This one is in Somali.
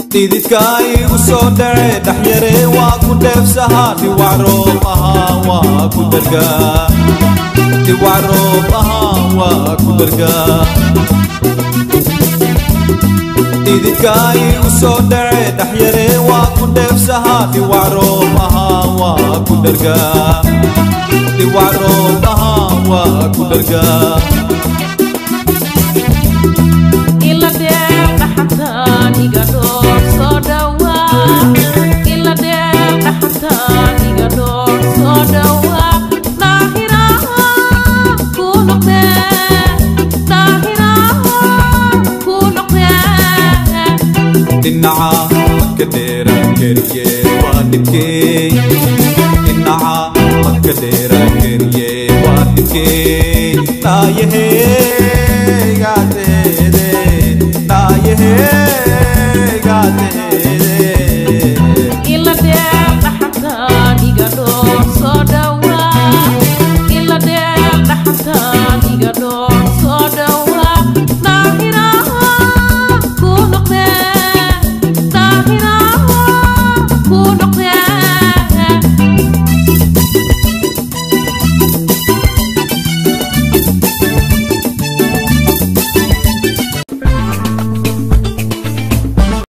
Tidikay usodare dahyare wa kudef sahati waro aha wa kuderga ti waro aha wa kuderga Tidikay usodare dahyare wa kudef sahati waro aha wa kuderga ti waro aha wa kuderga ila de hatan igado sodawa ila de hatan igado sodawa nahira kunokne innaha kadera keriye wadike innaha kadera keriye wadike taye gate de taye